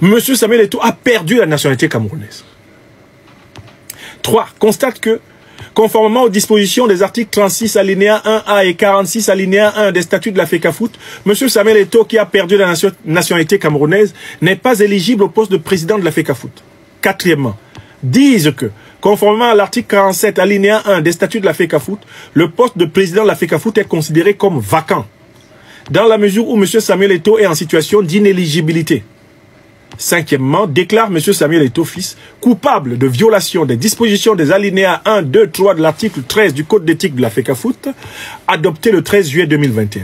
M. Samuel Eto'o a perdu la nationalité camerounaise. 3. Constate que, conformément aux dispositions des articles 36 alinéa 1A et 46 alinéa 1 des statuts de la FECAFOOT, M. Samuel Eto'o, qui a perdu la nationalité camerounaise, n'est pas éligible au poste de président de la FECAFOOT. 4. Disent que, conformément à l'article 47 alinéa 1 des statuts de la FECAFOOT, le poste de président de la FECAFOOT est considéré comme vacant, dans la mesure où M. Samuel Eto'o est en situation d'inéligibilité. 5. Déclare M. Samuel Eto'o fils coupable de violation des dispositions des alinéas 1, 2, 3 de l'article 13 du Code d'éthique de la FECAFOOT, adopté le 13 juillet 2021.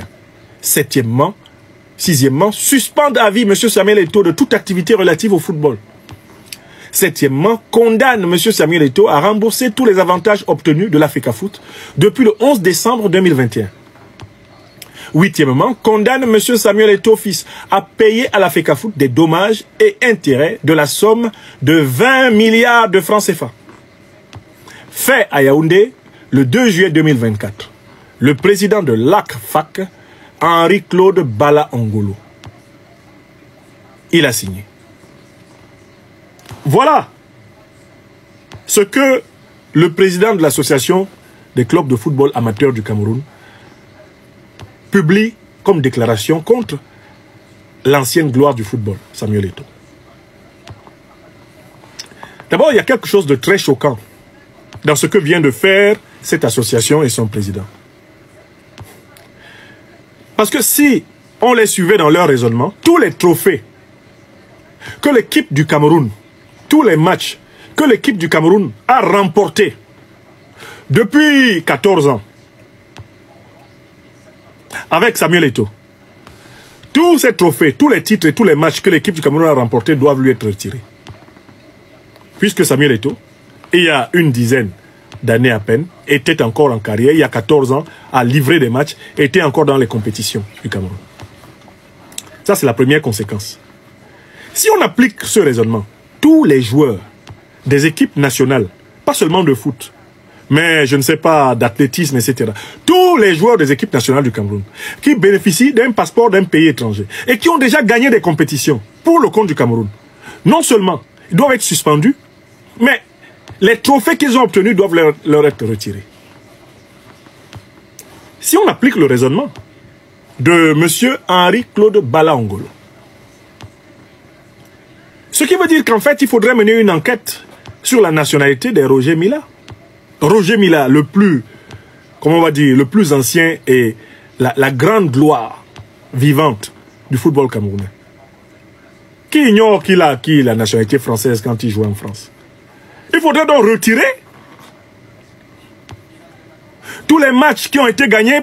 6. Suspend à vie M. Samuel Eto'o de toute activité relative au football. 7. Condamne M. Samuel Eto'o à rembourser tous les avantages obtenus de la FECAFOOT depuis le 11 décembre 2021. 8. Condamne M. Samuel Eto'o fils à payer à la FECAFOOT des dommages et intérêts de la somme de 20 milliards de francs CFA. Fait à Yaoundé le 2 juillet 2024. Le président de l'ACFAC, Henri-Claude Bala Ongolo. Il a signé. Voilà ce que le président de l'association des clubs de football amateurs du Cameroun publie comme déclaration contre l'ancienne gloire du football, Samuel Eto'o. D'abord, il y a quelque chose de très choquant dans ce que vient de faire cette association et son président. Parce que si on les suivait dans leur raisonnement, tous les trophées que l'équipe du Cameroun, tous les matchs que l'équipe du Cameroun a remportés depuis 14 ans, avec Samuel Eto'o, tous ces trophées, tous les titres et tous les matchs que l'équipe du Cameroun a remportés doivent lui être retirés. Puisque Samuel Eto'o, il y a une dizaine d'années à peine, était encore en carrière, il y a 14 ans, a livré des matchs, était encore dans les compétitions du Cameroun. Ça, c'est la première conséquence. Si on applique ce raisonnement, tous les joueurs des équipes nationales, pas seulement de foot, mais je ne sais pas, d'athlétisme, etc. Tous les joueurs des équipes nationales du Cameroun qui bénéficient d'un passeport d'un pays étranger et qui ont déjà gagné des compétitions pour le compte du Cameroun, non seulement ils doivent être suspendus, mais les trophées qu'ils ont obtenus doivent leur être retirés. Si on applique le raisonnement de M. Henri-Claude Bala Ongolo, ce qui veut dire qu'en fait, il faudrait mener une enquête sur la nationalité de Roger Mila. Roger Mila, le plus, comment on va dire, le plus ancien et la grande gloire vivante du football camerounais. Qui ignore qu'il a acquis la nationalité française quand il jouait en France? Il faudrait donc retirer tous les matchs qui ont été gagnés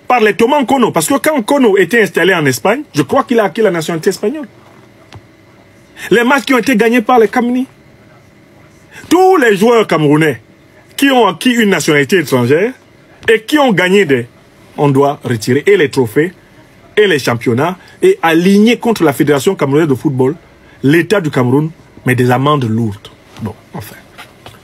par les Thomas Nkono. Parce que quand Nkono était installé en Espagne, je crois qu'il a acquis la nationalité espagnole. Les matchs qui ont été gagnés par les Kamini. Tous les joueurs camerounais qui ont acquis une nationalité étrangère et qui ont gagné on doit retirer et les trophées et les championnats et aligner contre la Fédération camerounaise de football, l'État du Cameroun, mais des amendes lourdes. Bon, enfin.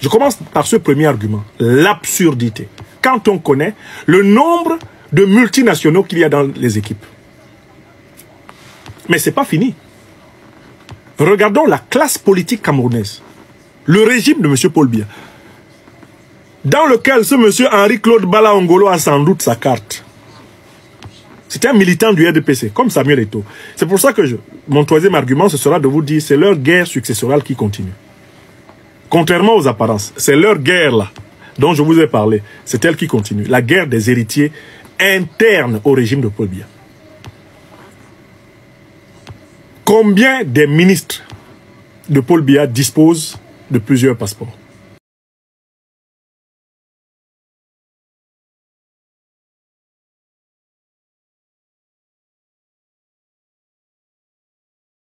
Je commence par ce premier argument, l'absurdité. Quand on connaît le nombre de multinationaux qu'il y a dans les équipes. Mais ce n'est pas fini. Regardons la classe politique camerounaise. Le régime de M. Paul Biya, dans lequel ce monsieur Henri-Claude Bala Ongolo a sans doute sa carte. C'était un militant du RDPC, comme Samuel Eto'o. C'est pour ça que mon troisième argument, ce sera de vous dire, c'est leur guerre successorale qui continue. Contrairement aux apparences, c'est leur guerre là, dont je vous ai parlé, c'est elle qui continue. La guerre des héritiers internes au régime de Paul Biya. Combien des ministres de Paul Biya disposent de plusieurs passeports?